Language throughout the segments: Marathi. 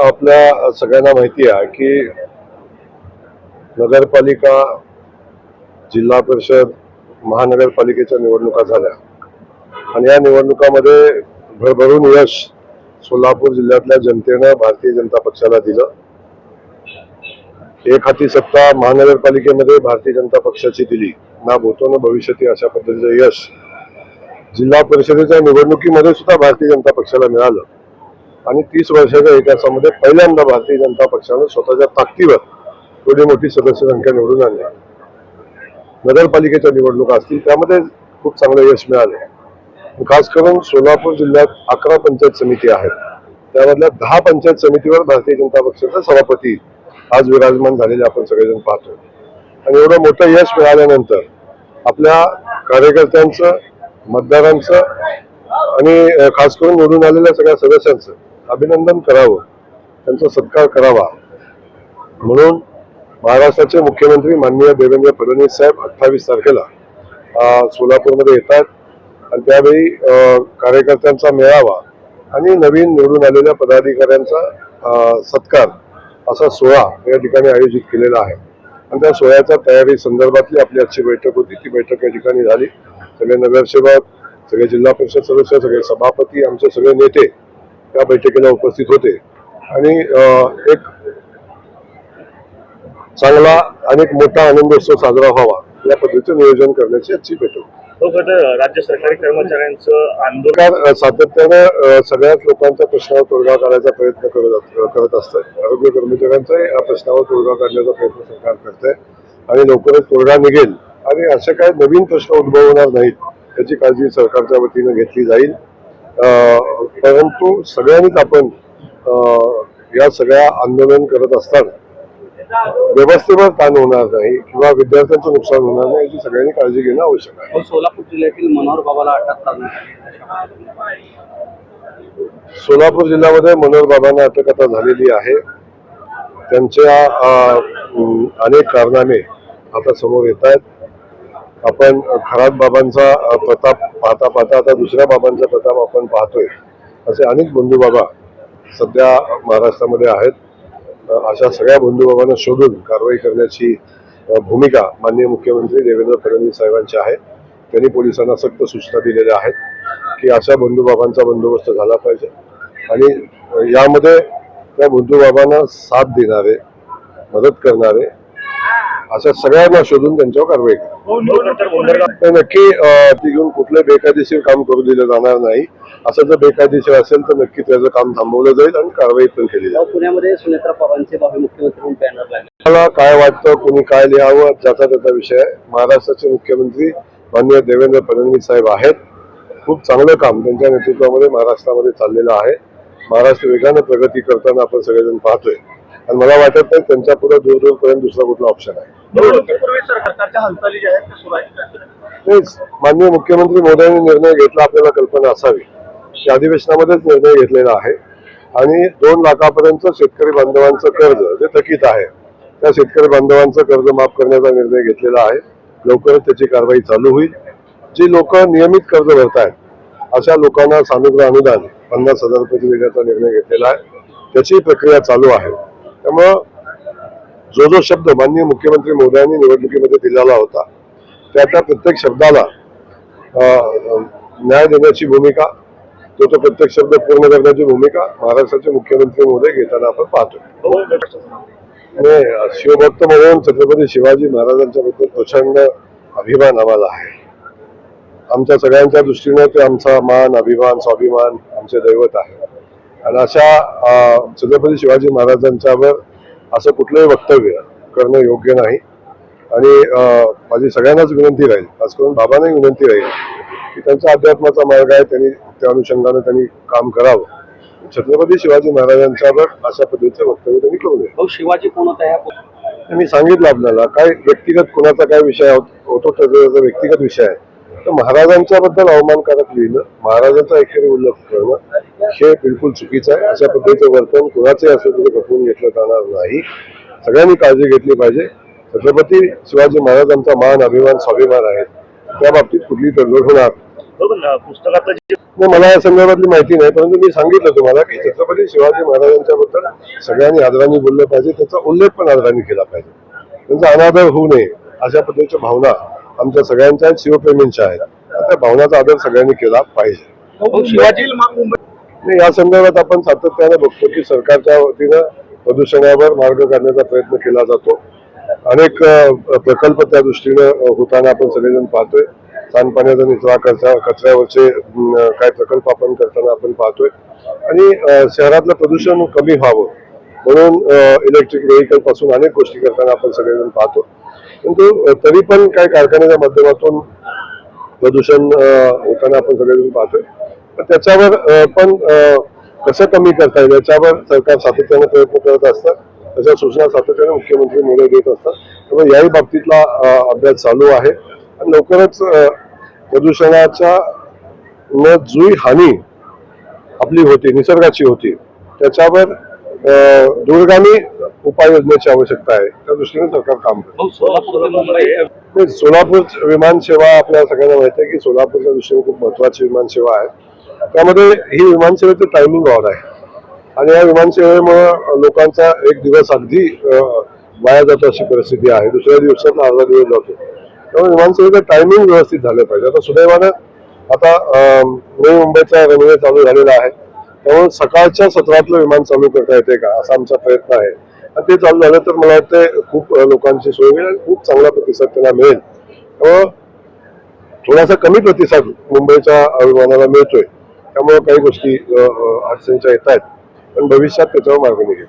आपल्या सगळ्यांना माहिती आहे की नगरपालिका, जिल्हा परिषद, महानगरपालिकेच्या निवडणुका झाल्या आणि या निवडणुकामध्ये भरभरून यश सोलापूर जिल्ह्यातल्या जनतेनं भारतीय जनता पक्षाला दिलं. एक हाती सत्ता महानगरपालिकेमध्ये भारतीय जनता पक्षाची दिली ना भूतो न भविष्यती अशा पद्धतीचं यश जिल्हा परिषदेच्या निवडणुकीमध्ये सुद्धा भारतीय जनता पक्षाला मिळालं आणि 30 वर्षाच्या इतिहासामध्ये पहिल्यांदा भारतीय जनता पक्षानं स्वतःच्या ताकदीवर एवढी मोठी सदस्य संख्या निवडून आणली. नगरपालिकेच्या निवडणुका असतील त्यामध्ये खूप चांगलं यश मिळालं. खास करून सोलापूर जिल्ह्यात 11 पंचायत समिती आहेत, त्यामधल्या 10 पंचायत समितीवर भारतीय जनता पक्षाचा सभापती आज विराजमान झालेले आपण सगळेजण पाहतो. आणि एवढं मोठं यश मिळाल्यानंतर आपल्या कार्यकर्त्यांचं, मतदारांचं आणि खास करून निवडून आलेल्या सगळ्या सदस्यांचं अभिनंदन करावं, त्यांचा सत्कार करावा म्हणून महाराष्ट्राचे मुख्यमंत्री माननीय देवेंद्र फडणवीस साहेब 28 तारखेला सोलापूरमध्ये येतात आणि त्यावेळी कार्यकर्त्यांचा मेळावा आणि नवीन निवडून आलेल्या पदाधिकाऱ्यांचा सत्कार असा सोहळा या ठिकाणी आयोजित केलेला आहे. आणि त्या सोहळ्याच्या तयारी संदर्भातली आपली आजची बैठक होती. ती बैठक या ठिकाणी झाली. सगळे नगरसेवक, सगळे जिल्हा परिषद सदस्य, सगळे सभापती, आमचे सगळे नेते त्या बैठकीला उपस्थित होते आणि एक चांगला आणि मोठा आनंदोत्सव साजरा व्हावा या पद्धतीचं नियोजन करण्याची आजची बैठक. राज्य सरकारी कर्मचाऱ्यांचं आंदोलन सातत्यानं सगळ्याच लोकांच्या प्रश्नावर तोडगा काढायचा प्रयत्न करत असतं. आरोग्य कर्मचाऱ्यांचाही या प्रश्नावर तोडगा काढण्याचा प्रयत्न सरकार करत आहे आणि लवकरच तोडगा निघेल आणि असे काही नवीन प्रश्न उद्भवणार नाहीत याची काळजी सरकारच्या वतीनं घेतली जाईल. परंतु सगळ्यांनीच आपण या सगळ्या आंदोलन करत असताना व्यवस्थेवर ताण होणार नाही किंवा विद्यार्थ्यांचं नुकसान होणार नाही याची सगळ्यांनी काळजी घेणं आवश्यक आहे. सोलापूर जिल्ह्यातील मनोहर बाबाला अटक करण्यात सोलापूर जिल्ह्यामध्ये मनोहर बाबांना अटक आता झालेली आहे. त्यांच्या अनेक कारणाने आता समोर येत आहेत. आपण खरात बाबांचा प्रताप पाहता पाहता आता दुसऱ्या बाबांचा प्रताप आपण पाहतोय. असे अनेक बंधू बाबा सध्या महाराष्ट्रामध्ये आहेत. अशा सगळ्या बंधू बाबांना शोधून कारवाई करण्याची भूमिका माननीय मुख्यमंत्री देवेंद्र फडणवीस साहेबांची आहे. त्यांनी पोलिसांना सक्त सूचना दिलेल्या आहेत की अशा बंधू बाबांचा बंदोबस्त झाला पाहिजे आणि यामध्ये त्या बंधू बाबांना साथ देणारे, मदत करणारे अशा सगळ्यांना शोधून त्यांच्यावर कारवाई करा. नक्की ती घेऊन कुठलं बेकायदेशीर काम करू दिलं जाणार नाही. असं जर बेकायदेशीर असेल तर नक्की त्याचं काम थांबवलं जाईल आणि कारवाई पण केली जाईल. पुण्यामध्ये सुनेत्रा पवारांचे भावी मुख्यमंत्री म्हणून बॅनर लागले. मला काय वाटतं, कोणी काय लिहावं ज्याचा त्याचा विषय आहे. महाराष्ट्राचे मुख्यमंत्री माननीय देवेंद्र फडणवीस साहेब आहेत. खूप चांगलं काम त्यांच्या नेतृत्वामध्ये महाराष्ट्रामध्ये चाललेलं आहे. महाराष्ट्र वेगानं प्रगती करताना आपण सगळेजण पाहतोय आणि मला वाटत नाही त्यांच्या पुढे दूरपर्यंत दुसरा कुठला ऑप्शन आहे. सरकारच्या हालचाली ज्या आहेत त्या सुरू आहेत. तेच माननीय मुख्यमंत्री मोदयांनी निर्णय घेतला, आपल्याला कल्पना असावी. त्या अधिवेशनामध्येच निर्णय घेतलेला आहे आणि 2 लाखापर्यंत शेतकरी बांधवांचं कर्ज जे थकीत आहे त्या शेतकरी बांधवांचं कर्ज माफ करण्याचा निर्णय घेतलेला आहे. लवकरच त्याची कारवाई चालू होईल. जी लोक नियमित कर्ज भरतायत अशा लोकांना सानुग्रह अनुदान 50,000 रुपये देण्याचा निर्णय घेतलेला आहे. त्याची प्रक्रिया चालू आहे. त्यामुळं जो शब्द माननीय मुख्यमंत्री मोदयांनी निवडणुकीमध्ये दिलेला होता त्या प्रत्येक शब्दाला न्याय देण्याची भूमिका, तो प्रत्येक शब्द पूर्ण करण्याची भूमिका महाराष्ट्राचे मुख्यमंत्री महोदय घेताना आपण पाहतो. शिवभक्त म्हणून छत्रपती शिवाजी महाराजांच्या बद्दल प्रचंड अभिमान आम्हाला आहे. आमच्या सगळ्यांच्या दृष्टीने ते आमचा मान, अभिमान, स्वाभिमान, आमचे दैवत आहे. आणि अशा छत्रपती शिवाजी महाराजांच्यावर असं कुठलंही वक्तव्य करणं योग्य नाही. आणि माझी सगळ्यांनाच विनंती राहील, खास करून बाबांनाही विनंती राहील की त्यांचा अध्यात्माचा मार्ग आहे, त्यांनी त्या अनुषंगाने त्यांनी काम करावं. छत्रपती शिवाजी महाराजांच्यावर अशा पद्धतीचं वक्तव्य त्यांनी करू नये. शिवाजी कोण होता मी सांगितलं आपल्याला. काय व्यक्तिगत कोणाचा काय विषय होतो त्याचा व्यक्तिगत विषय आहे. तर महाराजांच्या बद्दल अवमानकारक लिहिणं, महाराजांचा एकेरी उल्लेख करणं हे बिलकुल चुकीचं आहे. अशा पद्धतीचं वर्तन कुणाचे असेल तरी खपवून घेतलं जाणार नाही. सगळ्यांनी काळजी घेतली पाहिजे. छत्रपती शिवाजी महाराजांचा मान, अभिमान, स्वाभिमान आहे. त्या बाबतीत कुठली तडजोड होणार पुस्तकातलं जे नाही, मला या संदर्भातली माहिती नाही, परंतु मी सांगितलं तुम्हाला की छत्रपती शिवाजी महाराजांच्या बद्दल सगळ्यांनी आदराने बोललं पाहिजे, त्याचा उल्लेख पण आदराने केला पाहिजे, त्यांचा अनादर होऊ नये अशा पद्धतीच्या भावना आमच्या सगळ्यांच्या आहेत, शिवप्रेमींच्या आहेत. त्या भावनाचा आदर सगळ्यांनी केला पाहिजे. शिवाजी मुंबई नाही, या संदर्भात आपण सातत्याने बघतो की सरकारच्या वतीनं प्रदूषणावर मार्ग काढण्याचा प्रयत्न केला जातो. अनेक प्रकल्प त्या दृष्टीनं होताना आपण सगळेजण पाहतोय. सांडपाण्याचा निचरा कचऱ्यावरचे काय प्रकल्प आपण करताना आपण पाहतोय आणि शहरातलं प्रदूषण कमी व्हावं म्हणून इलेक्ट्रिक व्हेकल पासून अनेक गोष्टी करताना आपण सगळेजण पाहतो. परंतु तरी पण काही कारखान्याच्या माध्यमातून प्रदूषण होताना आपण सगळेजण पाहतोय. तर त्याच्यावर पण कसं कमी करता येईल याच्यावर सरकार सातत्याने प्रयत्न करत असतात. त्याच्या सूचना सातत्याने मुख्यमंत्री महोदय देत असतात. त्यामुळे याही बाबतीतला अभ्यास चालू आहे आणि लवकरच प्रदूषणाच्या जी हानी आपली होती, निसर्गाची होती, त्याच्यावर दूरगामी उपाययोजनेची आवश्यकता आहे. त्या दृष्टीने सरकार काम करते. सोलापूर विमान सेवा आपल्या सगळ्यांना माहिती आहे की सोलापूरच्या दृष्टीने खूप महत्वाची विमान सेवा आहे. त्यामध्ये ही विमानसेवेचं टायमिंग ऑड आहे आणि या विमानसेवेमुळे लोकांचा एक दिवस अगदी वाया जातो अशी परिस्थिती आहे. दुसऱ्या दिवसात अर्धा दिवस जातो. त्यामुळे विमानसेवेचं टायमिंग व्यवस्थित झालं पाहिजे. आता सुदैवानं आता नवी मुंबईचा रनवे चालू झालेला आहे. त्यामुळे सकाळच्या सत्रातलं विमान चालू करता येते का असा आमचा प्रयत्न आहे आणि ते चालू झालं तर मला वाटतं खूप लोकांची सोय होईल आणि खूप चांगला प्रतिसाद त्यांना मिळेल. त्यामुळं थोडासा कमी प्रतिसाद मुंबईच्या विमानाला मिळतोय, त्यामुळे काही गोष्टी अडचणीच्या येत आहेत, पण भविष्यात त्याच्यावर मार्ग निघेल.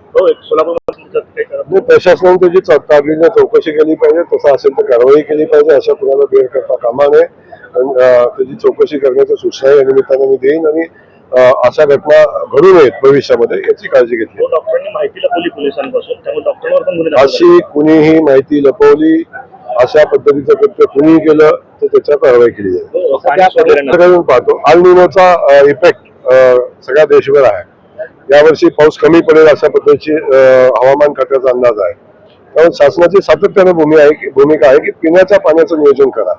सोलापूर प्रशासनाने त्याची तातडीने चौकशी केली पाहिजे. तसं असेल तर कारवाई केली पाहिजे. अशा कुणाला बेर करता कामा नये. त्याची चौकशी करण्याच्या सूचना या निमित्ताने मी देईन आणि अशा घटना घडू नयेत भविष्यामध्ये याची काळजी घेतली. डॉक्टरांनी माहिती लपवली पोलिसांपासून, त्यामुळे डॉक्टरांवर पण गुन्हे अशी कुणीही माहिती लपवली, अशा पद्धतीचं कृत्य कुणीही केलं तर त्याच्यावर कारवाई केली जाईल. पाहतो अल निनोचा इफेक्ट सगळ्या देशभर आहे. यावर्षी पाऊस कमी पडेल अशा पद्धतीची हवामान खात्याचा अंदाज आहे. त्यामुळे शासनाची सातत्याने भूमिका आहे की पिण्याच्या पाण्याचं नियोजन करा.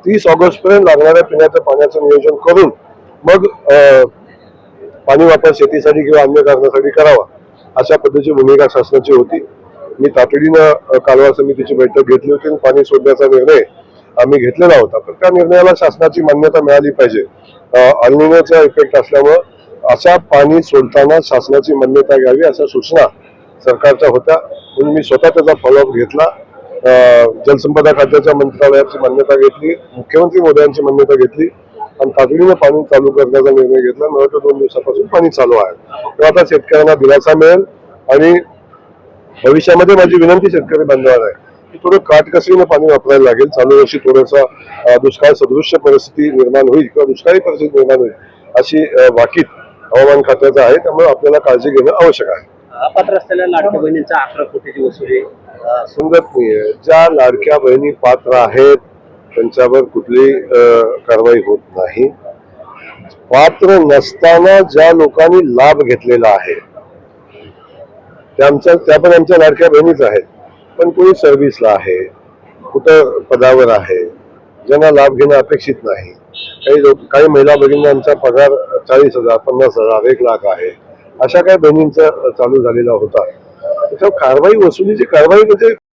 30 ऑगस्ट पर्यंत लागणाऱ्या पिण्याच्या पाण्याचं नियोजन करून मग पाणी वापर शेतीसाठी किंवा अन्य कारणासाठी करावा अशा पद्धतीची भूमिका शासनाची होती. मी तातडीनं कालवा समितीची बैठक घेतली होती आणि पाणी सोडण्याचा निर्णय आम्ही घेतलेला होता. पण त्या निर्णयाला शासनाची मान्यता मिळाली पाहिजे. अल निनोचा इफेक्ट असल्यामुळे अशा पाणी सोडताना शासनाची मान्यता घ्यावी अशा सूचना सरकारच्या होत्या, म्हणून मी स्वतः त्याचा फॉलोअप घेतला. जलसंपदा खात्याच्या मंत्रालयाची मान्यता घेतली, मुख्यमंत्री मोदयांची मान्यता घेतली आणि तातडीने पाणी चालू करण्याचा निर्णय घेतला. 9 ते 2 दिवसापासून पाणी चालू आहे. तेव्हा आता शेतकऱ्यांना दिलासा मिळेल आणि भविष्यामध्ये माझी विनंती शेतकरी बांधवांना आहे की थोडं काटकसरीने पाणी वापरायला लागेल. चालू वर्षी थोडंसं दुष्काळ सदृश्य परिस्थिती निर्माण होईल किंवा दुष्काळी परिस्थिती निर्माण होईल अशी वाकीत हवामान खात्याचं आहे. त्यामुळे आपल्याला काळजी घेणं आवश्यक आहे. अपात्र असलेल्या लाडक्या बहिणींचा 11 कोटीची वसुली समजत नाहीये. ज्या लाडक्या बहिणी पात्र आहेत त्यांच्यावर कुठलीही कारवाई होत नाही. पात्र नसताना ज्या लोकांनी लाभ घेतलेला आहे त्या पण आमच्या लाडक्या बहिणीच आहेत, पण कोणी सर्व्हिसला आहे, कुठं पदावर आहे, ज्यांना लाभ घेणं अपेक्षित नाही. काही महिला भगिनींचा पगार 40,000, 50,000, 1 लाख आहे. अशा काही बहिणींचा चालू झालेला होता. त्याच्यावर कारवाई, वसुलीची कारवाई म्हणजे